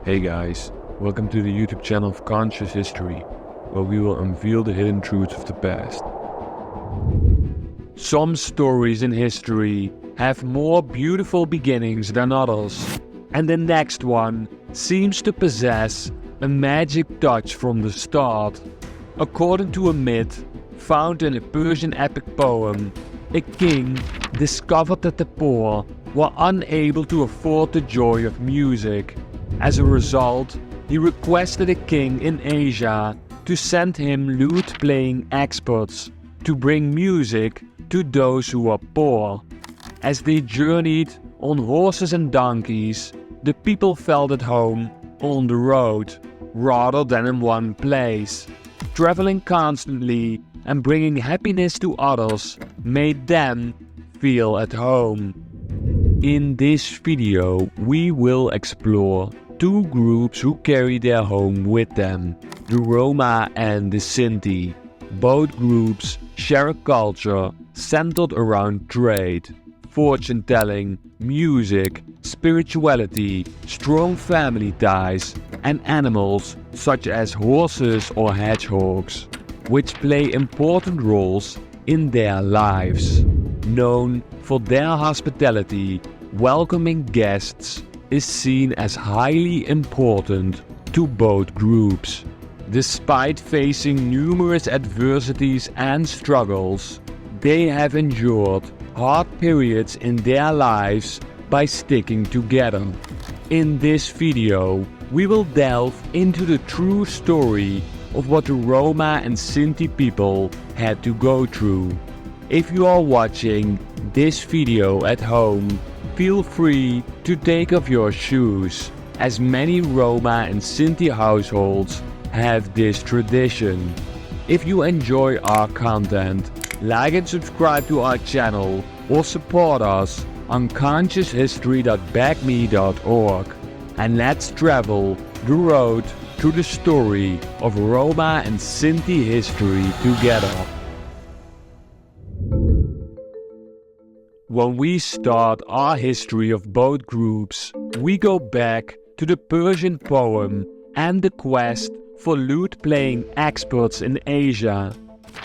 Hey guys, welcome to the YouTube channel of Conscious History, where we will unveil the hidden truths of the past. Some stories in history have more beautiful beginnings than others, and the next one seems to possess a magic touch from the start. According to a myth found in a Persian epic poem, a king discovered that the poor were unable to afford the joy of music. As a result, he requested a king in Asia to send him lute-playing experts to bring music to those who are poor. As they journeyed on horses and donkeys, the people felt at home on the road rather than in one place. Traveling constantly and bringing happiness to others made them feel at home. In this video, we will explore two groups who carry their home with them, the Roma and the Sinti. Both groups share a culture centered around trade, fortune-telling, music, spirituality, strong family ties, and animals such as horses or hedgehogs, which play important roles in their lives. Known for their hospitality, welcoming guests is seen as highly important to both groups. Despite facing numerous adversities and struggles, they have endured hard periods in their lives by sticking together. In this video, we will delve into the true story of what the Roma and Sinti people had to go through. If you are watching this video at home, feel free to take off your shoes, as many Roma and Sinti households have this tradition. If you enjoy our content, like and subscribe to our channel or support us on conscioushistory.backme.org, and let's travel the road to the story of Roma and Sinti history together. When we start our history of both groups, we go back to the Persian poem and the quest for lute-playing experts in Asia.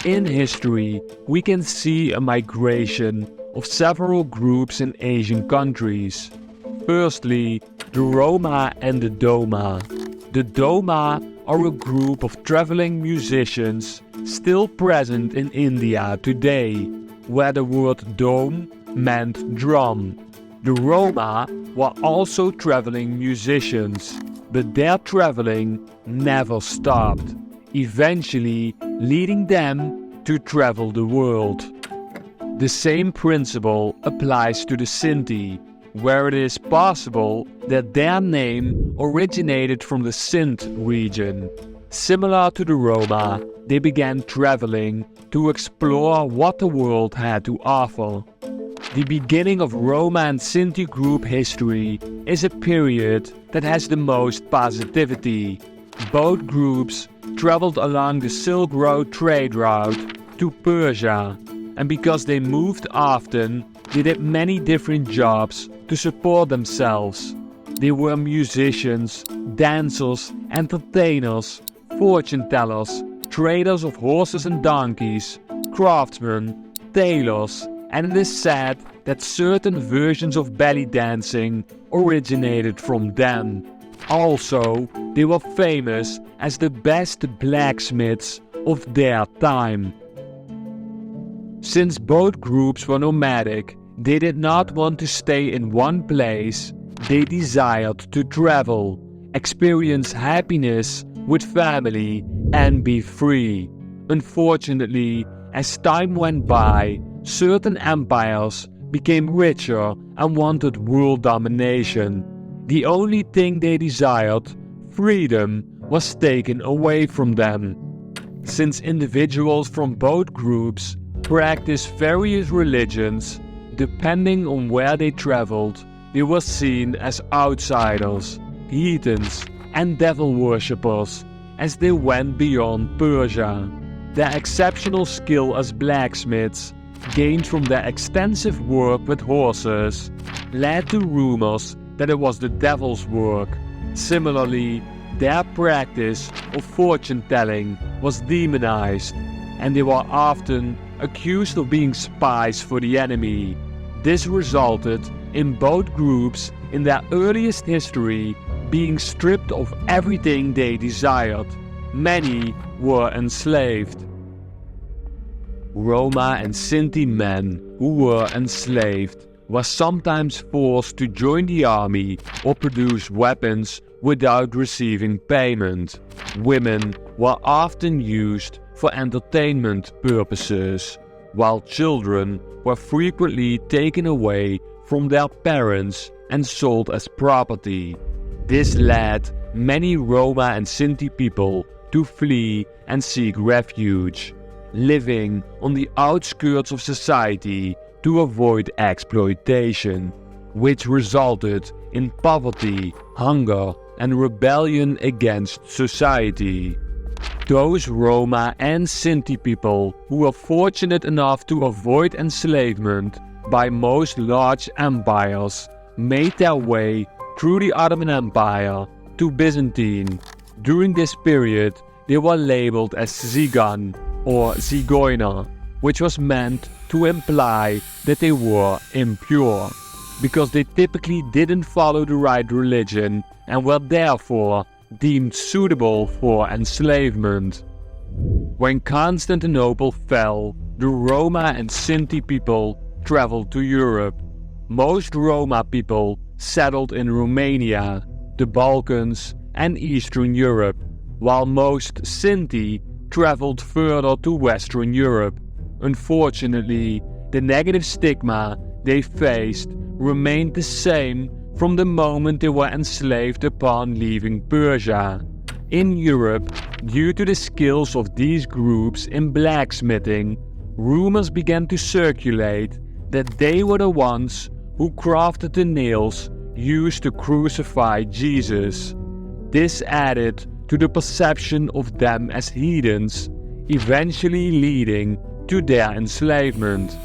In history, we can see a migration of several groups in Asian countries. Firstly, the Roma and the Doma. The Doma are a group of traveling musicians still present in India today, where the word dome meant drum. The Roma were also traveling musicians, but their traveling never stopped, eventually leading them to travel the world. The same principle applies to the Sinti, where it is possible that their name originated from the Sindh region. Similar to the Roma, they began traveling to explore what the world had to offer. The beginning of Roma and Sinti group history is a period that has the most positivity. Both groups traveled along the Silk Road trade route to Persia, and because they moved often, they did many different jobs to support themselves. They were musicians, dancers, entertainers, fortune tellers, traders of horses and donkeys, craftsmen, tailors, and it is said that certain versions of belly dancing originated from them. Also, they were famous as the best blacksmiths of their time. Since both groups were nomadic, they did not want to stay in one place. They desired to travel, experience happiness with family, and be free. Unfortunately, as time went by, certain empires became richer and wanted world domination. The only thing they desired, freedom, was taken away from them. Since individuals from both groups practiced various religions, depending on where they traveled, they were seen as outsiders, heathens, and devil worshippers as they went beyond Persia. Their exceptional skill as blacksmiths, gained from their extensive work with horses, led to rumors that it was the devil's work, Similarly, their practice of fortune-telling was demonized, and they were often accused of being spies for the enemy. This resulted in both groups in their earliest history being stripped of everything they desired. Many were enslaved. Roma and Sinti men who were enslaved were sometimes forced to join the army or produce weapons without receiving payment. Women were often used for entertainment purposes, while children were frequently taken away from their parents and sold as property. This led many Roma and Sinti people to flee and seek refuge, living on the outskirts of society to avoid exploitation, which resulted in poverty, hunger, and rebellion against society. Those Roma and Sinti people who were fortunate enough to avoid enslavement by most large empires made their way through the Ottoman Empire to Byzantine. During this period, they were labeled as Zigan or Zigeuner, which was meant to imply that they were impure, because they typically didn't follow the right religion and were therefore deemed suitable for enslavement. When Constantinople fell, the Roma and Sinti people traveled to Europe. Most Roma people settled in Romania, the Balkans, and Eastern Europe, while most Sinti traveled further to Western Europe. Unfortunately, the negative stigma they faced remained the same from the moment they were enslaved upon leaving Persia. In Europe, due to the skills of these groups in blacksmithing, rumors began to circulate that they were the ones who crafted the nails used to crucify Jesus. This added to the perception of them as heathens, eventually leading to their enslavement.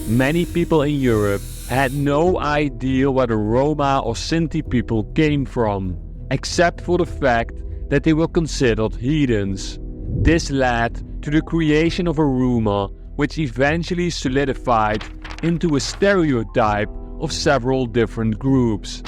Many people in Europe had no idea where the Roma or Sinti people came from, except for the fact that they were considered heathens. This led to the creation of a rumor which eventually solidified into a stereotype of several different groups.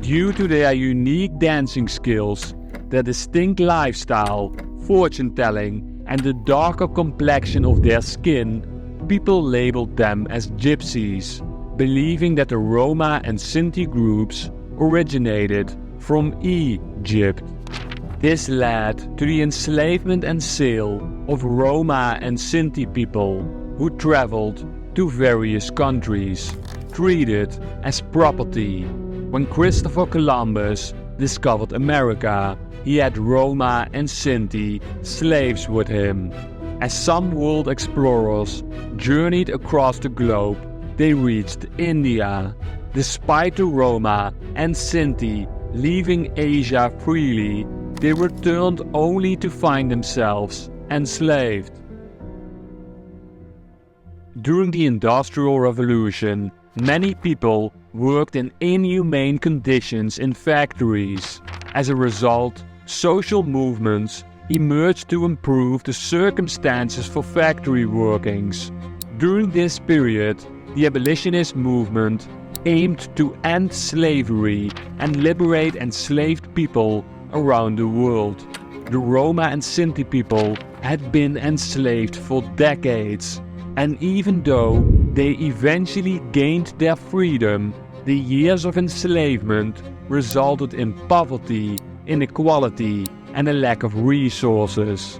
Due to their unique dancing skills, their distinct lifestyle, fortune-telling, and the darker complexion of their skin, people labeled them as gypsies, believing that the Roma and Sinti groups originated from Egypt. This led to the enslavement and sale of Roma and Sinti people who traveled to various countries, treated as property. When Christopher Columbus discovered America, he had Roma and Sinti slaves with him. As some world explorers journeyed across the globe, they reached India. Despite the Roma and Sinti leaving Asia freely, they returned only to find themselves enslaved. During the Industrial Revolution, many people worked in inhumane conditions in factories. As a result, social movements emerged to improve the circumstances for factory workings. During this period, the abolitionist movement aimed to end slavery and liberate enslaved people around the world. The Roma and Sinti people had been enslaved for decades, and even though they eventually gained their freedom, the years of enslavement resulted in poverty, inequality, and a lack of resources.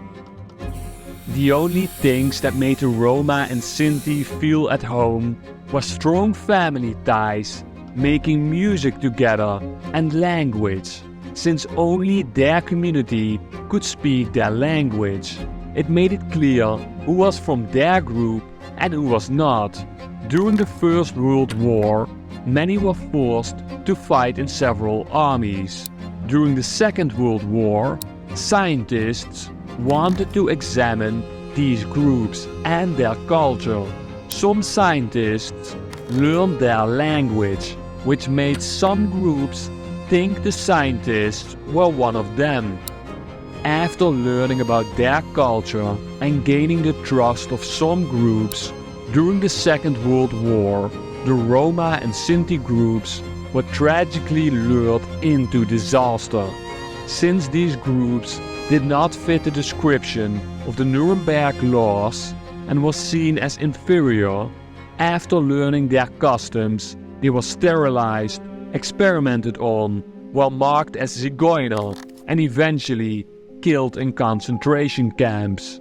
The only things that made the Roma and Sinti feel at home were strong family ties, making music together, and language, since only their community could speak their language. It made it clear who was from their group and who was not. During the First World War, many were forced to fight in several armies. During the Second World War, scientists wanted to examine these groups and their culture. Some scientists learned their language, which made some groups think the scientists were one of them. After learning about their culture and gaining the trust of some groups, during the Second World War, the Roma and Sinti groups were tragically lured into disaster. Since these groups did not fit the description of the Nuremberg laws and was seen as inferior, after learning their customs, they were sterilized, experimented on, were marked as Zigeuner, and eventually killed in concentration camps.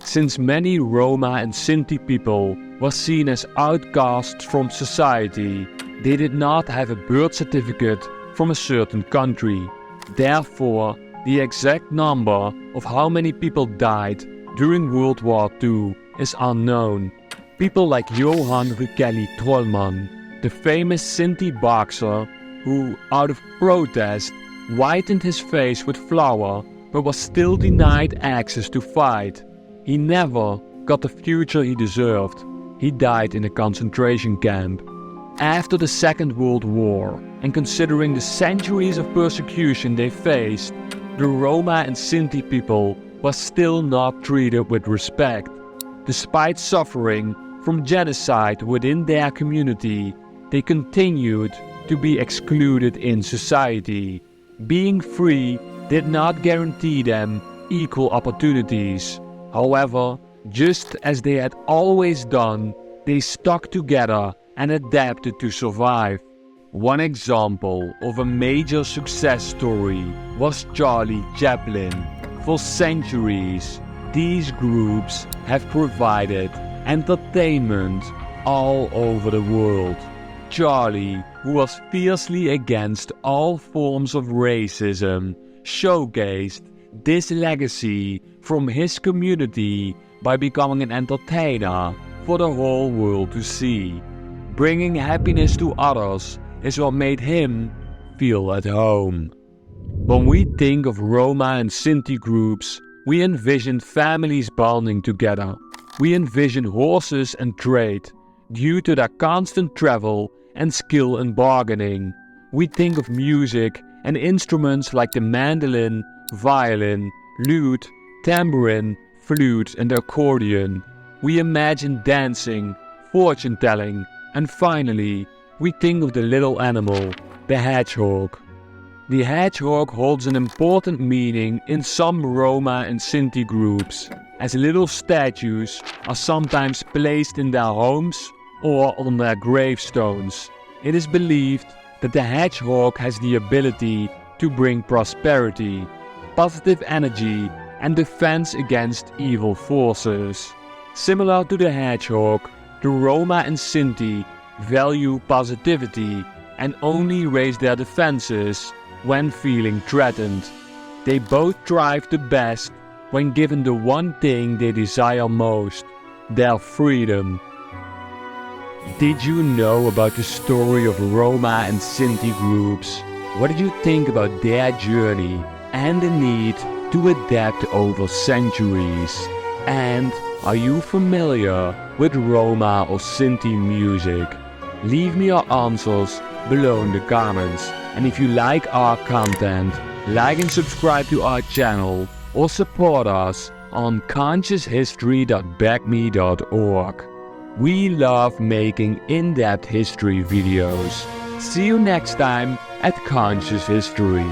Since many Roma and Sinti people were seen as outcasts from society, they did not have a birth certificate from a certain country. Therefore, the exact number of how many people died during World War II is unknown. People like Johan Rukeli Trollman, the famous Sinti boxer who, out of protest, whitened his face with flour but was still denied access to fight. He never got the future he deserved. He died in a concentration camp. After the Second World War, and considering the centuries of persecution they faced, the Roma and Sinti people were still not treated with respect. Despite suffering from genocide within their community, they continued to be excluded in society. Being free did not guarantee them equal opportunities. However, just as they had always done, they stuck together and adapted to survive. One example of a major success story was Charlie Chaplin. For centuries, these groups have provided entertainment all over the world. Charlie, who was fiercely against all forms of racism, showcased this legacy from his community by becoming an entertainer for the whole world to see. Bringing happiness to others is what made him feel at home. When we think of Roma and Sinti groups, we envision families bonding together. We envision horses and trade, due to their constant travel and skill in bargaining. We think of music and instruments like the mandolin, violin, lute, tambourine, flute and accordion. We imagine dancing, fortune-telling, and finally, we think of the little animal, the hedgehog. The hedgehog holds an important meaning in some Roma and Sinti groups, as little statues are sometimes placed in their homes or on their gravestones. It is believed that the hedgehog has the ability to bring prosperity, positive energy, and defense against evil forces. Similar to the hedgehog, the Roma and Sinti value positivity and only raise their defenses when feeling threatened. They both thrive the best when given the one thing they desire most, their freedom. Did you know about the story of Roma and Sinti groups? What did you think about their journey and the need to adapt over centuries? And are you familiar with Roma or Sinti music? Leave me your answers below in the comments. And if you like our content, like and subscribe to our channel or support us on conscioushistory.backme.org. We love making in-depth history videos. See you next time at Conscious History.